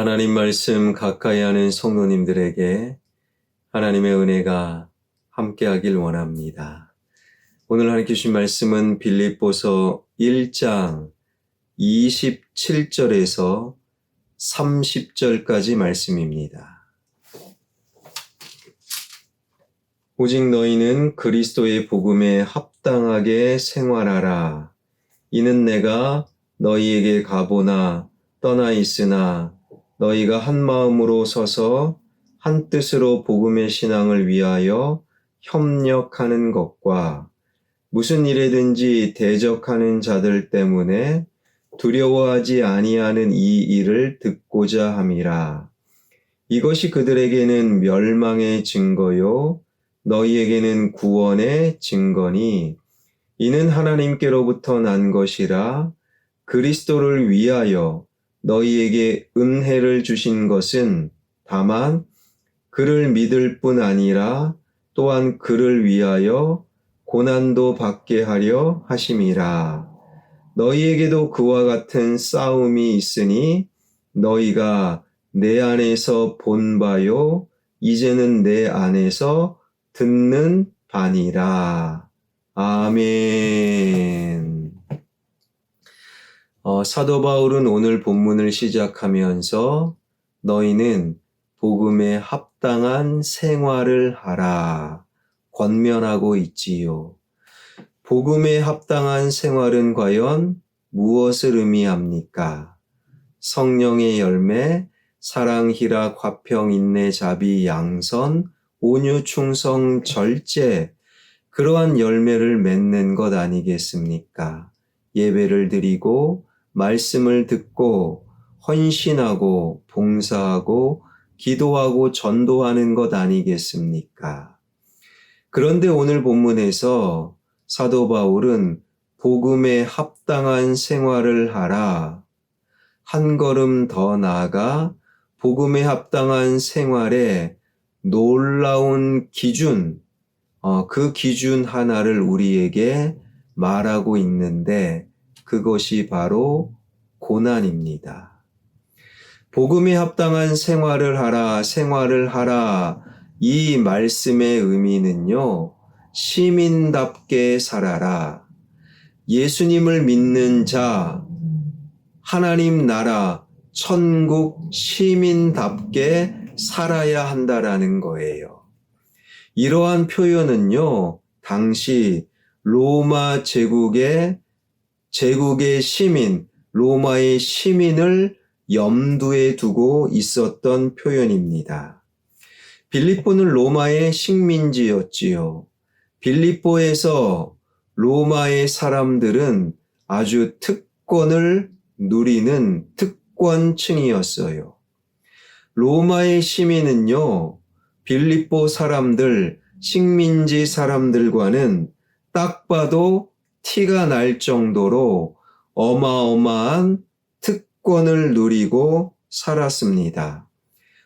하나님 말씀 가까이 하는 성도님들에게 하나님의 은혜가 함께하길 원합니다. 오늘 하나님께 주신 말씀은 빌립보서 1장 27절에서 30절까지 말씀입니다. 오직 너희는 그리스도의 복음에 합당하게 생활하라. 이는 내가 너희에게 가보나 떠나 있으나 너희가 한 마음으로 서서 한 뜻으로 복음의 신앙을 위하여 협력하는 것과 무슨 일에든지 대적하는 자들 때문에 두려워하지 아니하는 이 일을 듣고자 함이라. 이것이 그들에게는 멸망의 증거요 너희에게는 구원의 증거니 이는 하나님께로부터 난 것이라. 그리스도를 위하여 너희에게 은혜를 주신 것은 다만 그를 믿을 뿐 아니라 또한 그를 위하여 고난도 받게 하려 하심이라. 너희에게도 그와 같은 싸움이 있으니 너희가 내 안에서 본 바요 이제는 내 안에서 듣는 바니라. 아멘. 사도 바울은 오늘 본문을 시작하면서 너희는 복음에 합당한 생활을 하라 권면하고 있지요. 복음에 합당한 생활은 과연 무엇을 의미합니까? 성령의 열매, 사랑, 희락, 화평, 인내, 자비, 양선, 온유, 충성, 절제, 그러한 열매를 맺는 것 아니겠습니까? 예배를 드리고 말씀을 듣고 헌신하고 봉사하고 기도하고 전도하는 것 아니겠습니까? 그런데 오늘 본문에서 사도 바울은 복음에 합당한 생활을 하라. 한 걸음 더 나아가 복음에 합당한 생활의 놀라운 기준, 그 기준 하나를 우리에게 말하고 있는데 그것이 바로 고난입니다. 복음에 합당한 생활을 하라. 이 말씀의 의미는요, 시민답게 살아라. 예수님을 믿는 자, 하나님 나라, 천국 시민답게 살아야 한다라는 거예요. 이러한 표현은요, 당시 로마 제국의 시민, 로마의 시민을 염두에 두고 있었던 표현입니다. 빌립보는 로마의 식민지였지요. 빌립보에서 로마의 사람들은 아주 특권을 누리는 특권층이었어요. 로마의 시민은요, 빌립보 사람들, 식민지 사람들과는 딱 봐도 티가 날 정도로 어마어마한 특권을 누리고 살았습니다.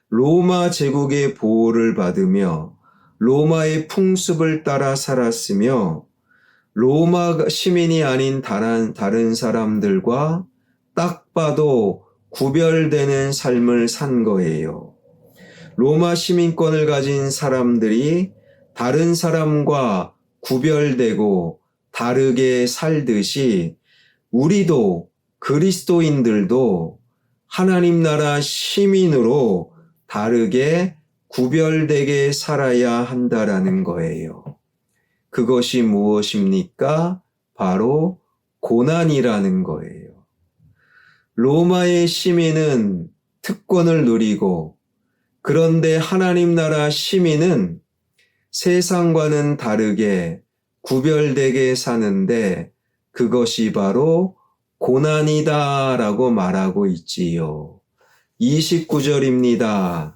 로마 제국의 보호를 받으며 로마의 풍습을 따라 살았으며 로마 시민이 아닌 다른 사람들과 딱 봐도 구별되는 삶을 산 거예요. 로마 시민권을 가진 사람들이 다른 사람과 구별되고 다르게 살듯이 우리도 그리스도인들도 하나님 나라 시민으로 다르게 구별되게 살아야 한다라는 거예요. 그것이 무엇입니까? 바로 고난이라는 거예요. 로마의 시민은 특권을 누리고 그런데 하나님 나라 시민은 세상과는 다르게 구별되게 사는데 그것이 바로 고난이다라고 말하고 있지요. 29절입니다.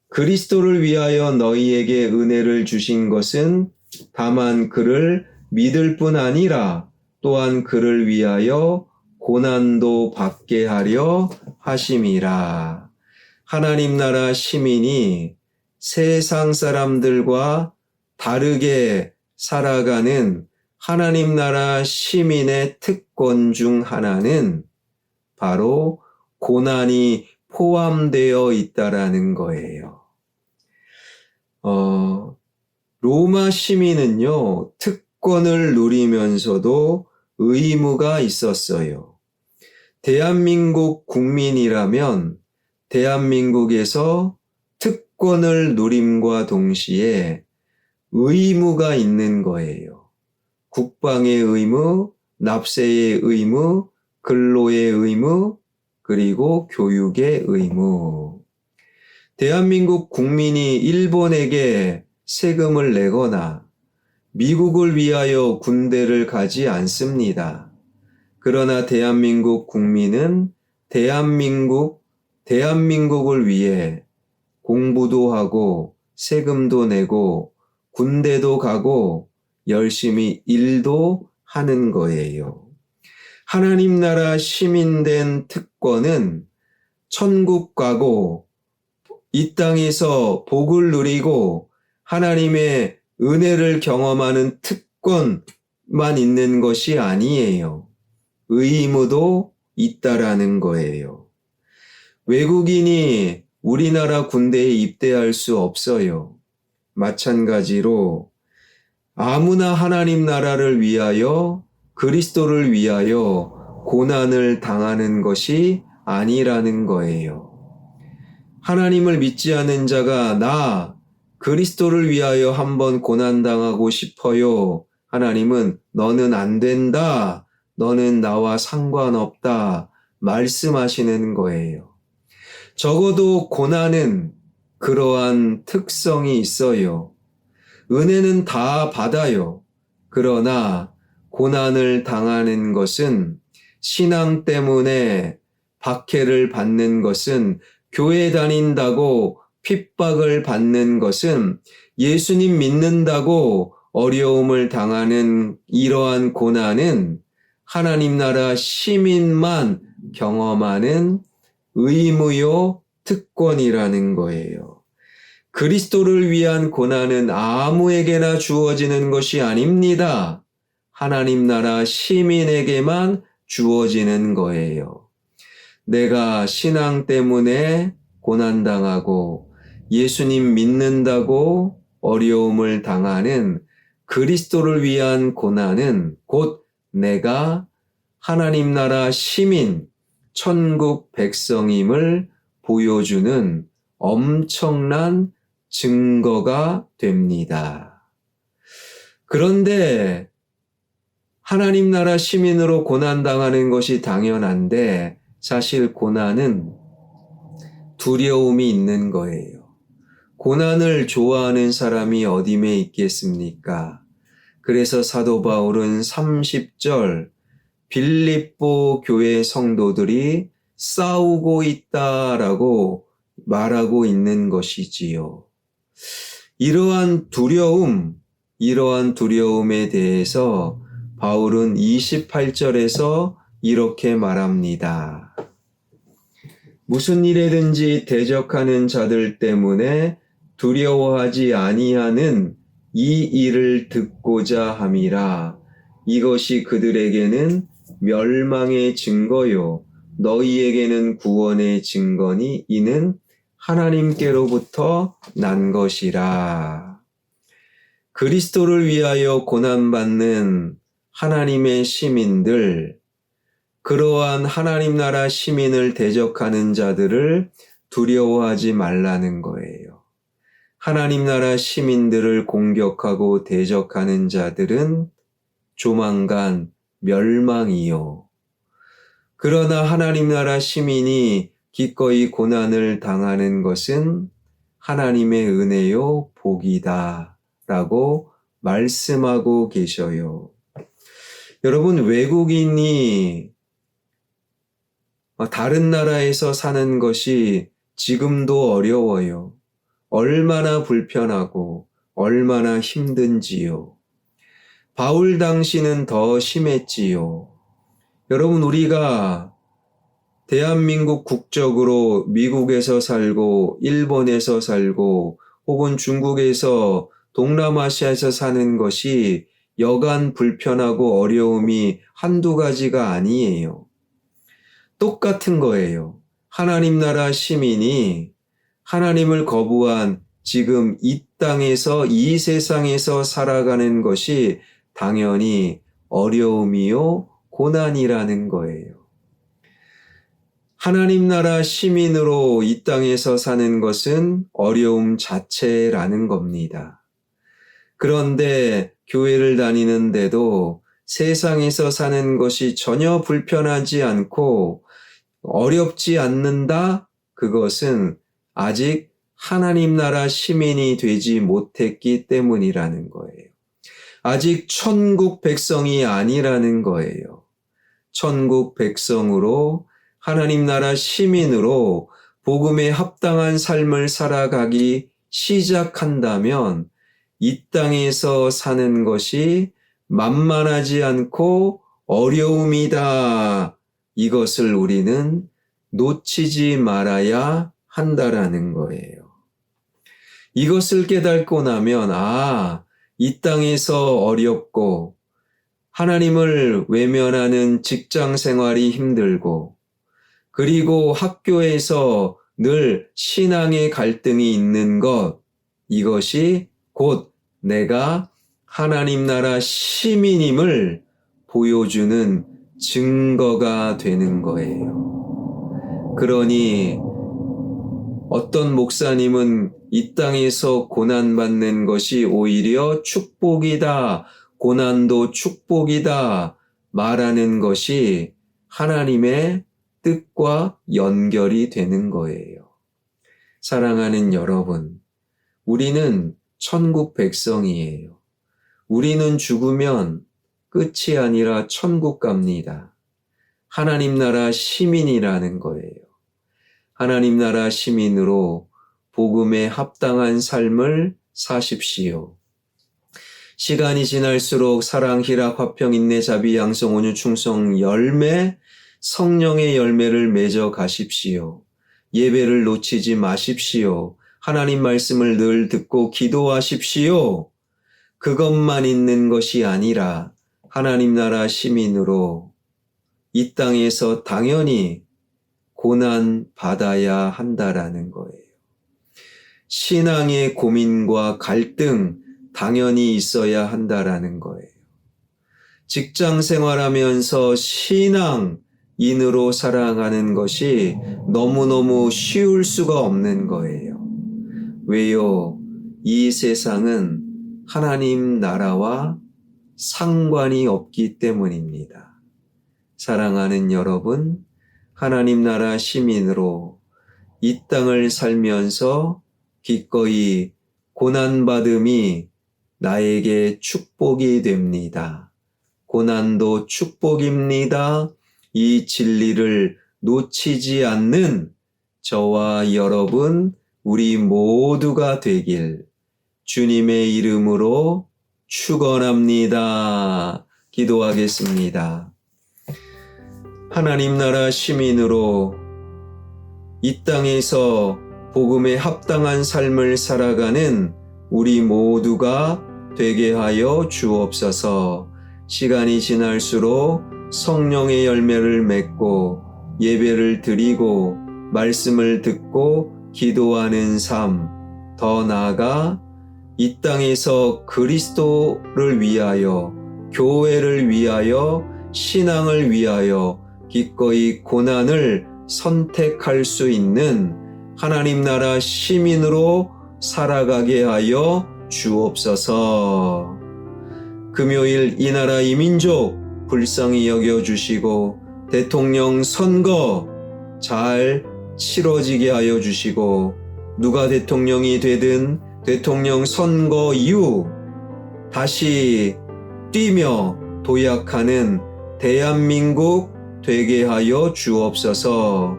그리스도를 위하여 너희에게 은혜를 주신 것은 다만 그를 믿을 뿐 아니라 또한 그를 위하여 고난도 받게 하려 하심이라. 하나님 나라 시민이 세상 사람들과 다르게 살아가는 하나님 나라 시민의 특권 중 하나는 바로 고난이 포함되어 있다라는 거예요. 로마 시민은요, 특권을 누리면서도 의무가 있었어요. 대한민국 국민이라면 대한민국에서 특권을 누림과 동시에 의무가 있는 거예요. 국방의 의무, 납세의 의무, 근로의 의무, 그리고 교육의 의무. 대한민국 국민이 일본에게 세금을 내거나 미국을 위하여 군대를 가지 않습니다. 그러나 대한민국 국민은 대한민국을 위해 공부도 하고 세금도 내고 군대도 가고 열심히 일도 하는 거예요. 하나님 나라 시민된 특권은 천국 가고 이 땅에서 복을 누리고 하나님의 은혜를 경험하는 특권만 있는 것이 아니에요. 의무도 있다라는 거예요. 외국인이 우리나라 군대에 입대할 수 없어요. 마찬가지로 아무나 하나님 나라를 위하여 그리스도를 위하여 고난을 당하는 것이 아니라는 거예요. 하나님을 믿지 않는 자가 나 그리스도를 위하여 한번 고난당하고 싶어요. 하나님은 너는 안 된다. 너는 나와 상관없다. 말씀하시는 거예요. 적어도 고난은 그러한 특성이 있어요. 은혜는 다 받아요. 그러나 고난을 당하는 것은 신앙 때문에 박해를 받는 것은 교회 다닌다고 핍박을 받는 것은 예수님 믿는다고 어려움을 당하는 이러한 고난은 하나님 나라 시민만 경험하는 의무요 특권이라는 거예요. 그리스도를 위한 고난은 아무에게나 주어지는 것이 아닙니다. 하나님 나라 시민에게만 주어지는 거예요. 내가 신앙 때문에 고난당하고 예수님 믿는다고 어려움을 당하는 그리스도를 위한 고난은 곧 내가 하나님 나라 시민, 천국 백성임을 보여주는 엄청난 증거가 됩니다. 그런데 하나님 나라 시민으로 고난당하는 것이 당연한데 사실 고난은 두려움이 있는 거예요. 고난을 좋아하는 사람이 어디에 있겠습니까? 그래서 사도 바울은 30절 빌립보 교회 성도들이 싸우고 있다라고 말하고 있는 것이지요. 이러한 두려움에 대해서 바울은 28절에서 이렇게 말합니다. 무슨 일에든지 대적하는 자들 때문에 두려워하지 아니하는 이 일을 듣고자 함이라. 이것이 그들에게는 멸망의 증거요 너희에게는 구원의 증거니 이는 하나님께로부터 난 것이라. 그리스도를 위하여 고난받는 하나님의 시민들, 그러한 하나님 나라 시민을 대적하는 자들을 두려워하지 말라는 거예요. 하나님 나라 시민들을 공격하고 대적하는 자들은 조만간 멸망이요. 그러나 하나님 나라 시민이 기꺼이 고난을 당하는 것은 하나님의 은혜요 복이다 라고 말씀하고 계셔요. 여러분, 외국인이 다른 나라에서 사는 것이 지금도 어려워요. 얼마나 불편하고 얼마나 힘든지요. 바울 당시는 더 심했지요. 여러분, 우리가 대한민국 국적으로 미국에서 살고 일본에서 살고 혹은 중국에서 동남아시아에서 사는 것이 여간 불편하고 어려움이 한두 가지가 아니에요. 똑같은 거예요. 하나님 나라 시민이 하나님을 거부한 지금 이 땅에서, 이 세상에서 살아가는 것이 당연히 어려움이요, 고난이라는 거예요. 하나님 나라 시민으로 이 땅에서 사는 것은 어려움 자체라는 겁니다. 그런데 교회를 다니는데도 세상에서 사는 것이 전혀 불편하지 않고 어렵지 않는다? 그것은 아직 하나님 나라 시민이 되지 못했기 때문이라는 거예요. 아직 천국 백성이 아니라는 거예요. 천국 백성으로 하나님 나라 시민으로 복음에 합당한 삶을 살아가기 시작한다면 이 땅에서 사는 것이 만만하지 않고 어려움이다. 이것을 우리는 놓치지 말아야 한다라는 거예요. 이것을 깨닫고 나면 이 땅에서 어렵고 하나님을 외면하는 직장 생활이 힘들고 그리고 학교에서 늘 신앙의 갈등이 있는 것, 이것이 곧 내가 하나님 나라 시민임을 보여주는 증거가 되는 거예요. 그러니 어떤 목사님은 이 땅에서 고난받는 것이 오히려 축복이다, 고난도 축복이다 말하는 것이 하나님의 뜻과 연결이 되는 거예요. 사랑하는 여러분, 우리는 천국 백성이에요. 우리는 죽으면 끝이 아니라 천국 갑니다. 하나님 나라 시민이라는 거예요. 하나님 나라 시민으로 복음에 합당한 삶을 사십시오. 시간이 지날수록 사랑, 희락, 화평, 인내, 자비, 양성, 온유, 충성, 열매, 성령의 열매를 맺어 가십시오. 예배를 놓치지 마십시오. 하나님 말씀을 늘 듣고 기도하십시오. 그것만 있는 것이 아니라 하나님 나라 시민으로 이 땅에서 당연히 고난 받아야 한다라는 거예요. 신앙의 고민과 갈등 당연히 있어야 한다라는 거예요. 직장 생활하면서 신앙인으로 살아가는 것이 너무너무 쉬울 수가 없는 거예요. 왜요? 이 세상은 하나님 나라와 상관이 없기 때문입니다. 사랑하는 여러분, 하나님 나라 시민으로 이 땅을 살면서 기꺼이 고난받음이 나에게 축복이 됩니다. 고난도 축복입니다. 이 진리를 놓치지 않는 저와 여러분, 우리 모두가 되길 주님의 이름으로 축원합니다. 기도하겠습니다. 하나님 나라 시민으로 이 땅에서 복음에 합당한 삶을 살아가는 우리 모두가 되게 하여 주옵소서. 시간이 지날수록 성령의 열매를 맺고 예배를 드리고 말씀을 듣고 기도하는 삶, 더 나아가 이 땅에서 그리스도를 위하여, 교회를 위하여, 신앙을 위하여 기꺼이 고난을 선택할 수 있는 하나님 나라 시민으로 살아가게 하여 주옵소서. 금요일 이 나라 이 민족 불쌍히 여겨주시고 대통령 선거 잘 치러지게 하여 주시고 누가 대통령이 되든 대통령 선거 이후 다시 뛰며 도약하는 대한민국 되게 하여 주옵소서.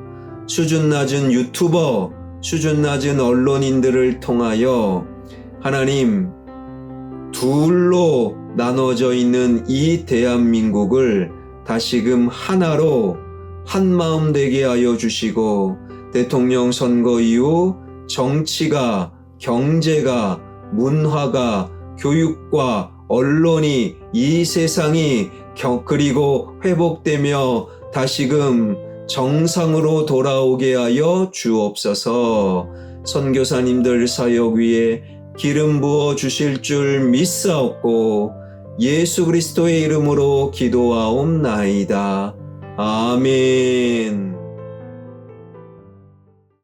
수준 낮은 유튜버, 수준 낮은 언론인들을 통하여 하나님 둘로 나눠져 있는 이 대한민국을 다시금 하나로 한마음 되게 하여 주시고 대통령 선거 이후 정치가, 경제가, 문화가, 교육과 언론이 이 세상이 그리고 회복되며 다시금 정상으로 돌아오게 하여 주옵소서. 선교사님들 사역 위에 기름 부어 주실 줄 믿사옵고 예수 그리스도의 이름으로 기도하옵나이다. 아멘.